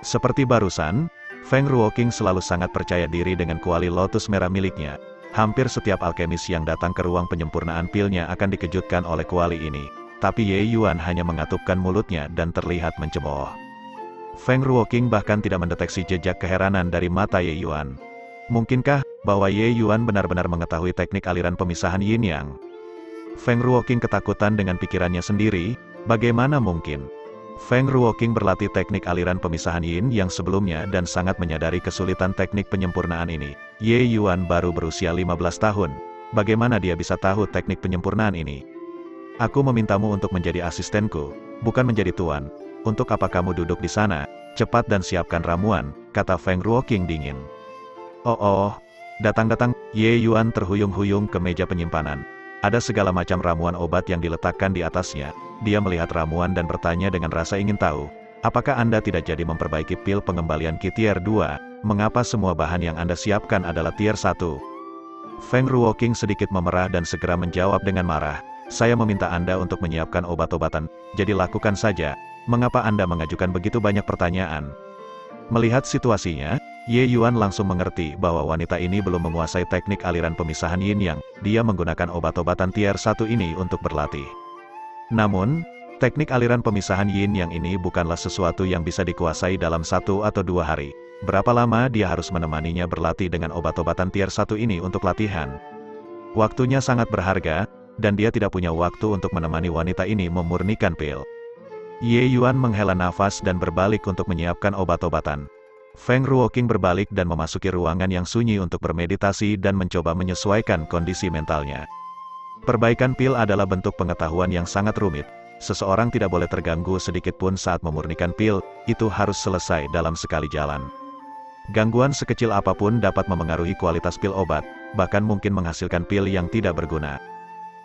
Seperti barusan, Feng Ruoqing selalu sangat percaya diri dengan kuali lotus merah miliknya. Hampir setiap alkemis yang datang ke ruang penyempurnaan pilnya akan dikejutkan oleh kuali ini. Tapi Ye Yuan hanya mengatupkan mulutnya dan terlihat mencemooh. Feng Ruoqing bahkan tidak mendeteksi jejak keheranan dari mata Ye Yuan. Mungkinkah bahwa Ye Yuan benar-benar mengetahui teknik aliran pemisahan Yin Yang? Feng Ruoqing ketakutan dengan pikirannya sendiri, bagaimana mungkin? Feng Ruoqing berlatih teknik aliran pemisahan Yin yang sebelumnya dan sangat menyadari kesulitan teknik penyempurnaan ini. Ye Yuan baru berusia 15 tahun, bagaimana dia bisa tahu teknik penyempurnaan ini? "Aku memintamu untuk menjadi asistenku, bukan menjadi tuan. Untuk apa kamu duduk di sana? Cepat dan siapkan ramuan," kata Feng Ruoqing dingin. Oh, datang-datang, Ye Yuan terhuyung-huyung ke meja penyimpanan. Ada segala macam ramuan obat yang diletakkan di atasnya. Dia melihat ramuan dan bertanya dengan rasa ingin tahu, "Apakah Anda tidak jadi memperbaiki pil pengembalian Qi tier 2? mengapa semua bahan yang Anda siapkan adalah tier 1? Feng Ruoqing sedikit memerah dan segera menjawab dengan marah. Saya meminta Anda untuk menyiapkan obat-obatan, jadi lakukan saja. Mengapa Anda mengajukan begitu banyak pertanyaan? Melihat situasinya, Ye Yuan langsung mengerti bahwa wanita ini belum menguasai teknik aliran pemisahan yin yang. Dia menggunakan obat-obatan tier 1 ini untuk berlatih. Namun, teknik aliran pemisahan yin yang ini bukanlah sesuatu yang bisa dikuasai dalam 1 atau 2 hari. Berapa lama dia harus menemaninya berlatih dengan obat-obatan tier 1 ini untuk latihan? Waktunya sangat berharga, dan dia tidak punya waktu untuk menemani wanita ini memurnikan pil. Ye Yuan menghela nafas dan berbalik untuk menyiapkan obat-obatan. Feng Ruoqing berbalik dan memasuki ruangan yang sunyi untuk bermeditasi dan mencoba menyesuaikan kondisi mentalnya. Perbaikan pil adalah bentuk pengetahuan yang sangat rumit. Seseorang tidak boleh terganggu sedikit pun saat memurnikan pil, itu harus selesai dalam sekali jalan. Gangguan sekecil apapun dapat memengaruhi kualitas pil obat, bahkan mungkin menghasilkan pil yang tidak berguna.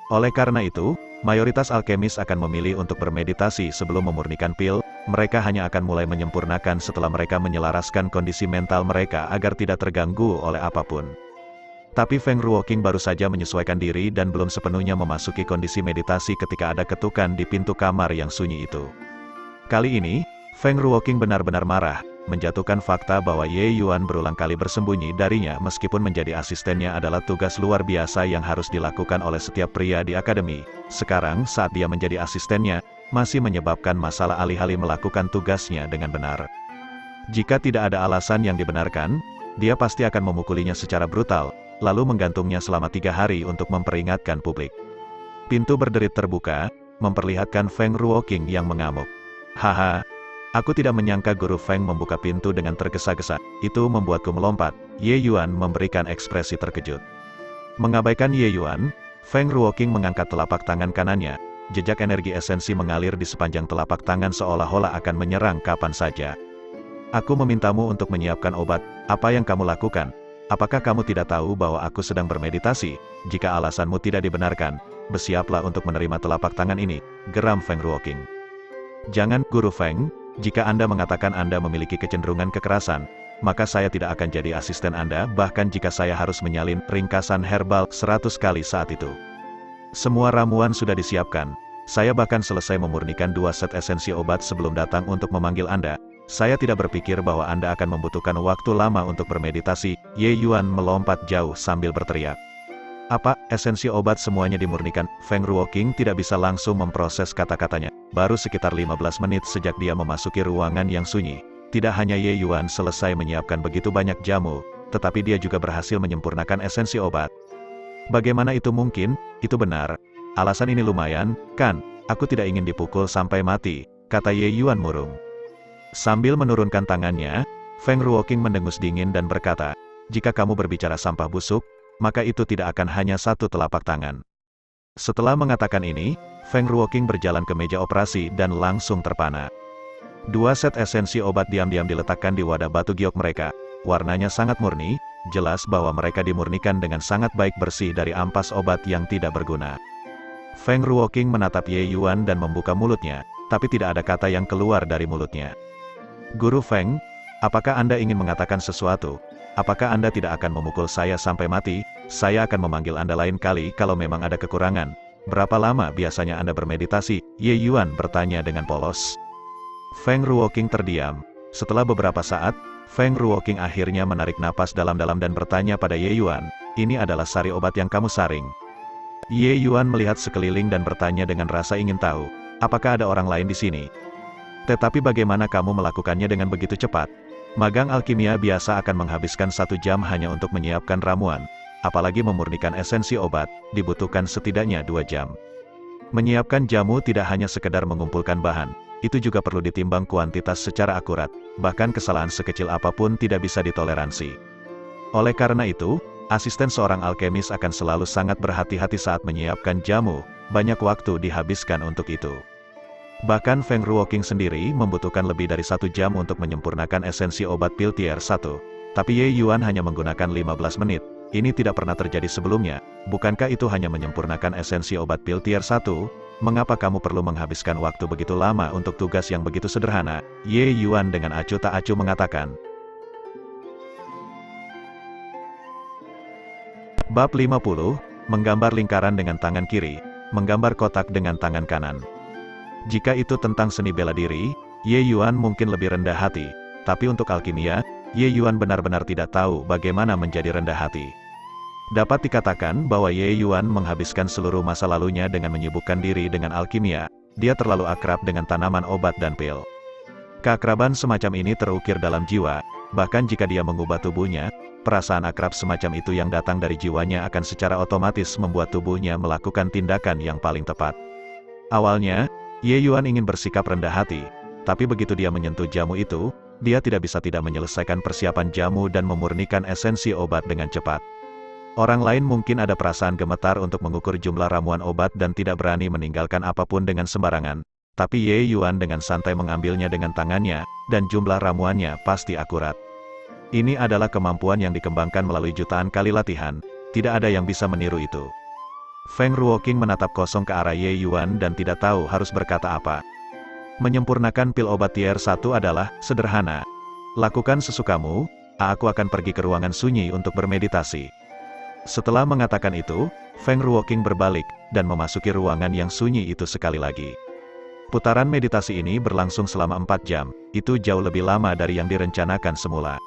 Oleh karena itu, mayoritas alkemis akan memilih untuk bermeditasi sebelum memurnikan pil. Mereka hanya akan mulai menyempurnakan setelah mereka menyelaraskan kondisi mental mereka agar tidak terganggu oleh apapun. Tapi Feng Ruoqing baru saja menyesuaikan diri dan belum sepenuhnya memasuki kondisi meditasi ketika ada ketukan di pintu kamar yang sunyi itu. Kali ini, Feng Ruoqing benar-benar marah, menjatuhkan fakta bahwa Ye Yuan berulang kali bersembunyi darinya meskipun menjadi asistennya adalah tugas luar biasa yang harus dilakukan oleh setiap pria di akademi. Sekarang saat dia menjadi asistennya, masih menyebabkan masalah alih-alih melakukan tugasnya dengan benar. Jika tidak ada alasan yang dibenarkan, dia pasti akan memukulinya secara brutal, lalu menggantungnya selama 3 hari untuk memperingatkan publik. Pintu berderit terbuka, memperlihatkan Feng Ruoqing yang mengamuk. Haha. Aku tidak menyangka Guru Feng membuka pintu dengan tergesa-gesa, itu membuatku melompat. Ye Yuan memberikan ekspresi terkejut. Mengabaikan Ye Yuan, Feng Ruoqing mengangkat telapak tangan kanannya, jejak energi esensi mengalir di sepanjang telapak tangan seolah-olah akan menyerang kapan saja. Aku memintamu untuk menyiapkan obat, apa yang kamu lakukan? Apakah kamu tidak tahu bahwa aku sedang bermeditasi? Jika alasanmu tidak dibenarkan, bersiaplah untuk menerima telapak tangan ini, geram Feng Ruoqing. Jangan, Guru Feng. Jika Anda mengatakan Anda memiliki kecenderungan kekerasan, maka saya tidak akan jadi asisten Anda, bahkan jika saya harus menyalin ringkasan herbal 100 kali saat itu. Semua ramuan sudah disiapkan. Saya bahkan selesai memurnikan 2 set esensi obat sebelum datang untuk memanggil Anda. Saya tidak berpikir bahwa Anda akan membutuhkan waktu lama untuk bermeditasi. Ye Yuan melompat jauh sambil berteriak. Apa, esensi obat semuanya dimurnikan? Feng Ruoqing tidak bisa langsung memproses kata-katanya. Baru sekitar 15 menit sejak dia memasuki ruangan yang sunyi. Tidak hanya Ye Yuan selesai menyiapkan begitu banyak jamu, tetapi dia juga berhasil menyempurnakan esensi obat. Bagaimana itu mungkin? Itu benar. Alasan ini lumayan, kan? Aku tidak ingin dipukul sampai mati, kata Ye Yuan murung. Sambil menurunkan tangannya, Feng Ruoqing mendengus dingin dan berkata, jika kamu berbicara sampah busuk, maka itu tidak akan hanya 1 telapak tangan. Setelah mengatakan ini, Feng Ruoqing berjalan ke meja operasi dan langsung terpana. 2 set esensi obat diam-diam diletakkan di wadah batu giok mereka. Warnanya sangat murni, jelas bahwa mereka dimurnikan dengan sangat baik bersih dari ampas obat yang tidak berguna. Feng Ruoqing menatap Ye Yuan dan membuka mulutnya, tapi tidak ada kata yang keluar dari mulutnya. Guru Feng, apakah Anda ingin mengatakan sesuatu? Apakah Anda tidak akan memukul saya sampai mati? Saya akan memanggil Anda lain kali kalau memang ada kekurangan. Berapa lama biasanya Anda bermeditasi? Ye Yuan bertanya dengan polos. Feng Ruoqing terdiam. Setelah beberapa saat, Feng Ruoqing akhirnya menarik napas dalam-dalam dan bertanya pada Ye Yuan, ini adalah sari obat yang kamu saring. Ye Yuan melihat sekeliling dan bertanya dengan rasa ingin tahu, apakah ada orang lain di sini? Tetapi bagaimana kamu melakukannya dengan begitu cepat? Magang alkimia biasa akan menghabiskan 1 jam hanya untuk menyiapkan ramuan. Apalagi memurnikan esensi obat, dibutuhkan setidaknya 2 jam. Menyiapkan jamu tidak hanya sekedar mengumpulkan bahan, itu juga perlu ditimbang kuantitas secara akurat, bahkan kesalahan sekecil apapun tidak bisa ditoleransi. Oleh karena itu, asisten seorang alkemis akan selalu sangat berhati-hati saat menyiapkan jamu, banyak waktu dihabiskan untuk itu. Bahkan Feng Ruoqing sendiri membutuhkan lebih dari 1 jam untuk menyempurnakan esensi obat pil tier 1. Tapi Ye Yuan hanya menggunakan 15 menit. Ini tidak pernah terjadi sebelumnya. Bukankah itu hanya menyempurnakan esensi obat pil tier 1? Mengapa kamu perlu menghabiskan waktu begitu lama untuk tugas yang begitu sederhana? Ye Yuan dengan acuh tak acuh mengatakan. Bab 50, menggambar lingkaran dengan tangan kiri, menggambar kotak dengan tangan kanan. Jika itu tentang seni bela diri, Ye Yuan mungkin lebih rendah hati, tapi untuk alkimia, Ye Yuan benar-benar tidak tahu bagaimana menjadi rendah hati. Dapat dikatakan bahwa Ye Yuan menghabiskan seluruh masa lalunya dengan menyibukkan diri dengan alkimia, dia terlalu akrab dengan tanaman obat dan pil. Keakraban semacam ini terukir dalam jiwa, bahkan jika dia mengubah tubuhnya, perasaan akrab semacam itu yang datang dari jiwanya akan secara otomatis membuat tubuhnya melakukan tindakan yang paling tepat. Awalnya, Ye Yuan ingin bersikap rendah hati, tapi begitu dia menyentuh jamu itu, dia tidak bisa tidak menyelesaikan persiapan jamu dan memurnikan esensi obat dengan cepat. Orang lain mungkin ada perasaan gemetar untuk mengukur jumlah ramuan obat dan tidak berani meninggalkan apapun dengan sembarangan, tapi Ye Yuan dengan santai mengambilnya dengan tangannya, dan jumlah ramuannya pasti akurat. Ini adalah kemampuan yang dikembangkan melalui jutaan kali latihan, tidak ada yang bisa meniru itu. Feng Ruoqing menatap kosong ke arah Ye Yuan dan tidak tahu harus berkata apa. Menyempurnakan pil obat tier 1 adalah sederhana. Lakukan sesukamu, aku akan pergi ke ruangan sunyi untuk bermeditasi. Setelah mengatakan itu, Feng Ruoqing berbalik, dan memasuki ruangan yang sunyi itu sekali lagi. Putaran meditasi ini berlangsung selama 4 jam, itu jauh lebih lama dari yang direncanakan semula.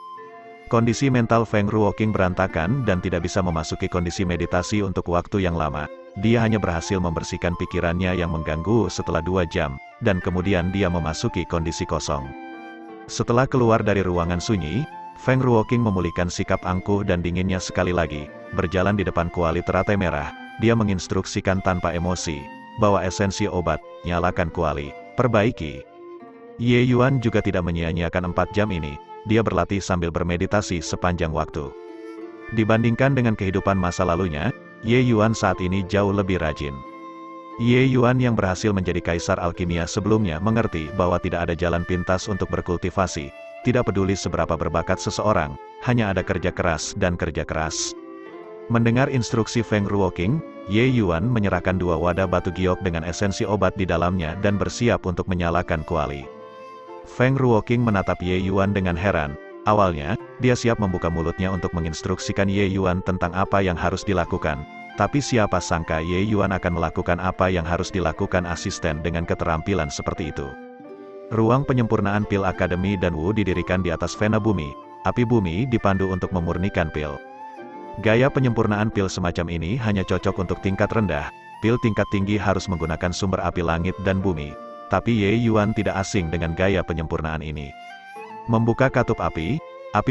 Kondisi mental Feng Ruoqing berantakan dan tidak bisa memasuki kondisi meditasi untuk waktu yang lama. Dia hanya berhasil membersihkan pikirannya yang mengganggu setelah 2 jam, dan kemudian dia memasuki kondisi kosong. Setelah keluar dari ruangan sunyi, Feng Ruoqing memulihkan sikap angkuh dan dinginnya sekali lagi. Berjalan di depan kuali teratai merah, dia menginstruksikan tanpa emosi, bawa esensi obat, nyalakan kuali, perbaiki. Ye Yuan juga tidak menyia-nyiakan 4 jam ini, dia berlatih sambil bermeditasi sepanjang waktu. Dibandingkan dengan kehidupan masa lalunya, Ye Yuan saat ini jauh lebih rajin. Ye Yuan yang berhasil menjadi kaisar alkimia sebelumnya mengerti bahwa tidak ada jalan pintas untuk berkultivasi, tidak peduli seberapa berbakat seseorang, hanya ada kerja keras dan kerja keras. Mendengar instruksi Feng Ruoqing, Ye Yuan menyerahkan 2 wadah batu giok dengan esensi obat di dalamnya dan bersiap untuk menyalakan kuali. Feng Ruoqing menatap Ye Yuan dengan heran. Awalnya, dia siap membuka mulutnya untuk menginstruksikan Ye Yuan tentang apa yang harus dilakukan. Tapi siapa sangka Ye Yuan akan melakukan apa yang harus dilakukan asisten dengan keterampilan seperti itu. Ruang penyempurnaan pil Akademi dan Wu didirikan di atas Vena Bumi. Api bumi dipandu untuk memurnikan pil. Gaya penyempurnaan pil semacam ini hanya cocok untuk tingkat rendah. Pil tingkat tinggi harus menggunakan sumber api langit dan bumi. Tapi Ye Yuan tidak asing dengan gaya penyempurnaan ini. Membuka katup api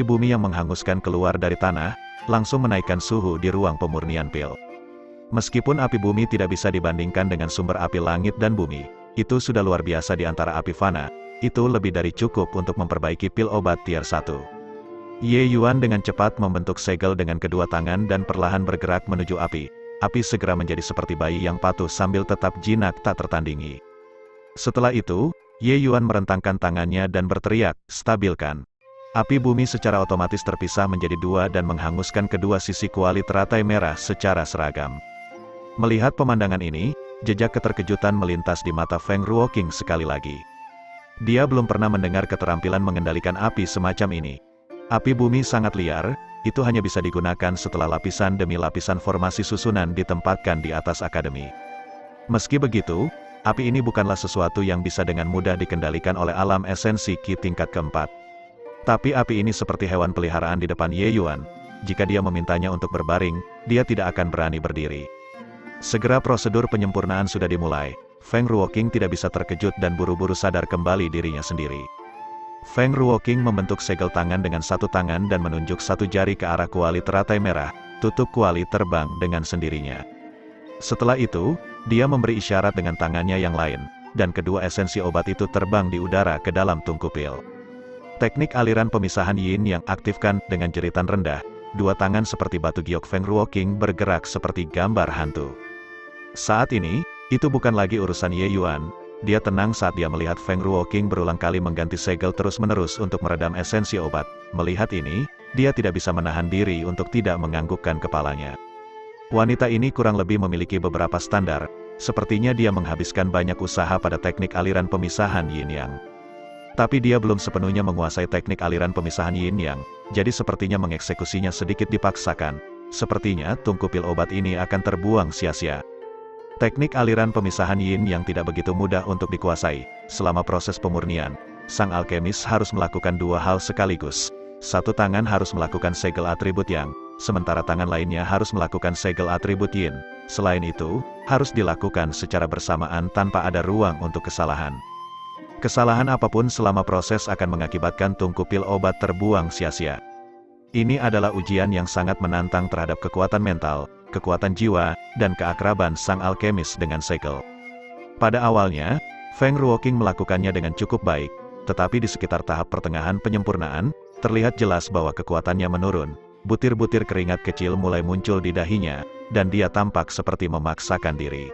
bumi yang menghanguskan keluar dari tanah, langsung menaikkan suhu di ruang pemurnian pil. Meskipun api bumi tidak bisa dibandingkan dengan sumber api langit dan bumi, itu sudah luar biasa di antara api fana, itu lebih dari cukup untuk memperbaiki pil obat tier 1. Ye Yuan dengan cepat membentuk segel dengan kedua tangan dan perlahan bergerak menuju api. Api segera menjadi seperti bayi yang patuh sambil tetap jinak tak tertandingi. Setelah itu, Ye Yuan merentangkan tangannya dan berteriak, stabilkan. Api bumi secara otomatis terpisah menjadi 2 dan menghanguskan kedua sisi kuali teratai merah secara seragam. Melihat pemandangan ini, jejak keterkejutan melintas di mata Feng Ruoqing sekali lagi. Dia belum pernah mendengar keterampilan mengendalikan api semacam ini. Api bumi sangat liar, itu hanya bisa digunakan setelah lapisan demi lapisan formasi susunan ditempatkan di atas akademi. Meski begitu, api ini bukanlah sesuatu yang bisa dengan mudah dikendalikan oleh alam esensi Qi tingkat keempat. Tapi api ini seperti hewan peliharaan di depan Ye Yuan. Jika dia memintanya untuk berbaring, dia tidak akan berani berdiri. Segera prosedur penyempurnaan sudah dimulai. Feng Ruoqing tidak bisa terkejut dan buru-buru sadar kembali dirinya sendiri. Feng Ruoqing membentuk segel tangan dengan satu tangan dan menunjuk satu jari ke arah kuali teratai merah, tutup kuali terbang dengan sendirinya. Setelah itu, dia memberi isyarat dengan tangannya yang lain, dan kedua esensi obat itu terbang di udara ke dalam tungku pil. Teknik aliran pemisahan yin yang aktifkan dengan jeritan rendah, 2 tangan seperti batu giok Feng Ruoqing bergerak seperti gambar hantu. Saat ini, itu bukan lagi urusan Ye Yuan. Dia tenang saat dia melihat Feng Ruoqing berulang kali mengganti segel terus-menerus untuk meredam esensi obat. Melihat ini, dia tidak bisa menahan diri untuk tidak menganggukkan kepalanya. Wanita ini kurang lebih memiliki beberapa standar, sepertinya dia menghabiskan banyak usaha pada teknik aliran pemisahan yin-yang. Tapi dia belum sepenuhnya menguasai teknik aliran pemisahan yin-yang, jadi sepertinya mengeksekusinya sedikit dipaksakan. sepertinya tungku pil obat ini akan terbuang sia-sia. Teknik aliran pemisahan yin yang tidak begitu mudah untuk dikuasai. Selama proses pemurnian, sang alkemis harus melakukan dua hal sekaligus. Satu tangan harus melakukan segel atribut yang, sementara tangan lainnya harus melakukan segel atribut yin. Selain itu, harus dilakukan secara bersamaan tanpa ada ruang untuk kesalahan. Kesalahan apapun selama proses akan mengakibatkan tungku pil obat terbuang sia-sia. Ini adalah ujian yang sangat menantang terhadap kekuatan mental, kekuatan jiwa, dan keakraban sang alkemis dengan segel. Pada awalnya, Feng Ruoqing melakukannya dengan cukup baik, tetapi di sekitar tahap pertengahan penyempurnaan, terlihat jelas bahwa kekuatannya menurun. Butir-butir keringat kecil mulai muncul di dahinya, dan dia tampak seperti memaksakan diri.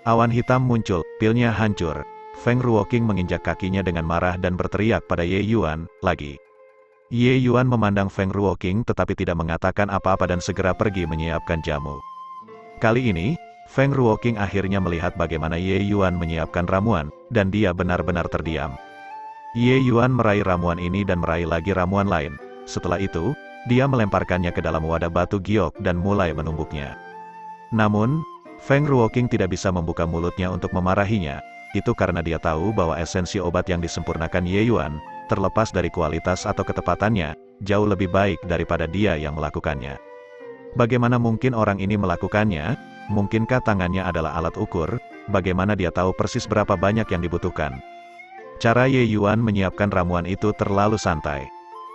Awan hitam muncul, pilnya hancur. Feng Ruoqing menginjak kakinya dengan marah dan berteriak pada Ye Yuan, lagi. Ye Yuan memandang Feng Ruoqing tetapi tidak mengatakan apa-apa dan segera pergi menyiapkan jamu. Kali ini, Feng Ruoqing akhirnya melihat bagaimana Ye Yuan menyiapkan ramuan, dan dia benar-benar terdiam. Ye Yuan meraih ramuan ini dan meraih lagi ramuan lain. Setelah itu, dia melemparkannya ke dalam wadah batu giok dan mulai menumbuknya. Namun, Feng Ruoqing tidak bisa membuka mulutnya untuk memarahinya. Itu karena dia tahu bahwa esensi obat yang disempurnakan Ye Yuan, terlepas dari kualitas atau ketepatannya, jauh lebih baik daripada dia yang melakukannya. Bagaimana mungkin orang ini melakukannya? Mungkinkah tangannya adalah alat ukur? Bagaimana dia tahu persis berapa banyak yang dibutuhkan? Cara Ye Yuan menyiapkan ramuan itu terlalu santai.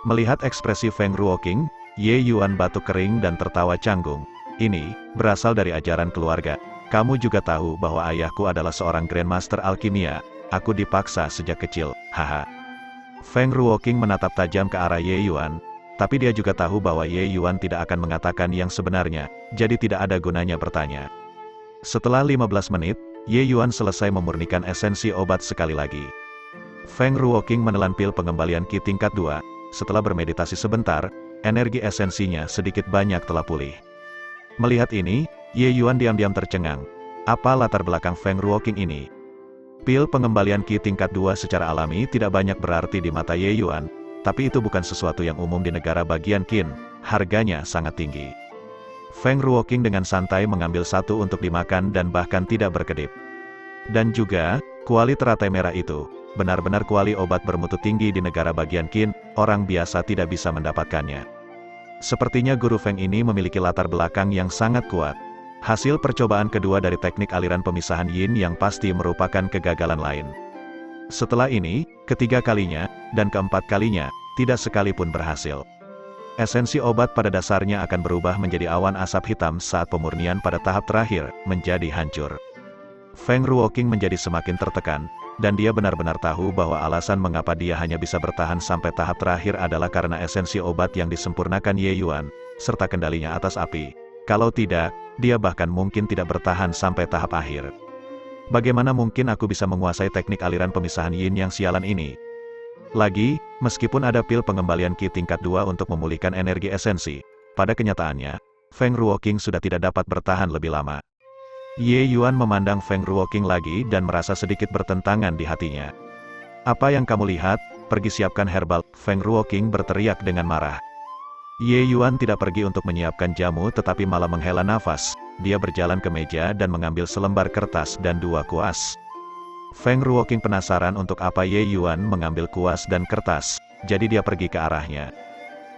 Melihat ekspresi Feng Ruoqing, Ye Yuan batuk kering dan tertawa canggung. Ini berasal dari ajaran keluarga. Kamu juga tahu bahwa ayahku adalah seorang Grandmaster Alkimia. Aku dipaksa sejak kecil, haha. Feng Ruoqing menatap tajam ke arah Ye Yuan, tapi dia juga tahu bahwa Ye Yuan tidak akan mengatakan yang sebenarnya, jadi tidak ada gunanya bertanya. Setelah 15 menit, Ye Yuan selesai memurnikan esensi obat sekali lagi. Feng Ruoqing menelan pil pengembalian Qi tingkat 2, setelah bermeditasi sebentar, energi esensinya sedikit banyak telah pulih. Melihat ini, Ye Yuan diam-diam tercengang. Apa latar belakang Feng Ruoqing ini? Pil pengembalian Qi tingkat 2 secara alami tidak banyak berarti di mata Ye Yuan, tapi itu bukan sesuatu yang umum di negara bagian Qin, harganya sangat tinggi. Feng Ruoqing dengan santai mengambil satu untuk dimakan dan bahkan tidak berkedip. Dan juga, kuali teratai merah itu, benar-benar kuali obat bermutu tinggi di negara bagian Qin, orang biasa tidak bisa mendapatkannya. Sepertinya guru Feng ini memiliki latar belakang yang sangat kuat. Hasil percobaan kedua dari teknik aliran pemisahan yin yang pasti merupakan kegagalan lain. Setelah ini, ketiga kalinya, dan keempat kalinya, tidak sekalipun berhasil. Esensi obat pada dasarnya akan berubah menjadi awan asap hitam saat pemurnian pada tahap terakhir, menjadi hancur. Feng Ruoqing menjadi semakin tertekan, dan dia benar-benar tahu bahwa alasan mengapa dia hanya bisa bertahan sampai tahap terakhir adalah karena esensi obat yang disempurnakan Ye Yuan, serta kendalinya atas api. Kalau tidak, dia bahkan mungkin tidak bertahan sampai tahap akhir. Bagaimana mungkin aku bisa menguasai teknik aliran pemisahan yin yang sialan ini? Lagi, meskipun ada pil pengembalian Qi tingkat 2 untuk memulihkan energi esensi, pada kenyataannya, Feng Ruoqing sudah tidak dapat bertahan lebih lama. Ye Yuan memandang Feng Ruoqing lagi dan merasa sedikit bertentangan di hatinya. Apa yang kamu lihat? Pergi siapkan herbal, Feng Ruoqing berteriak dengan marah. Ye Yuan tidak pergi untuk menyiapkan jamu tetapi malah menghela nafas. Dia berjalan ke meja dan mengambil selembar kertas dan 2 kuas. Feng Ruoqing penasaran untuk apa Ye Yuan mengambil kuas dan kertas, jadi dia pergi ke arahnya.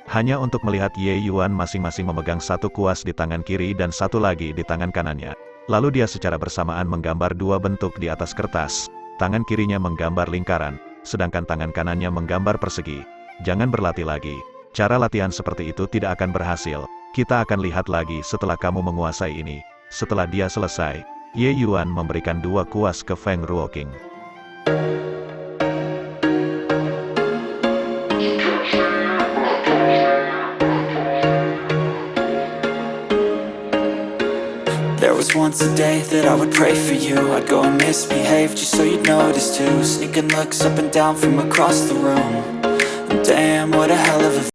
Hanya untuk melihat Ye Yuan masing-masing memegang 1 kuas di tangan kiri dan 1 lagi di tangan kanannya. Lalu dia secara bersamaan menggambar 2 bentuk di atas kertas. Tangan kirinya menggambar lingkaran, sedangkan tangan kanannya menggambar persegi. Jangan berlatih lagi. Cara latihan seperti itu tidak akan berhasil. Kita akan lihat lagi setelah kamu menguasai ini. Setelah dia selesai, Ye Yuan memberikan 2 kuas ke Feng Ruoqing. There was once a day that I would pray for you. I'd go and misbehave just so you'd notice too. Sneaking looks up and down from across the room. Damn, what a hell of a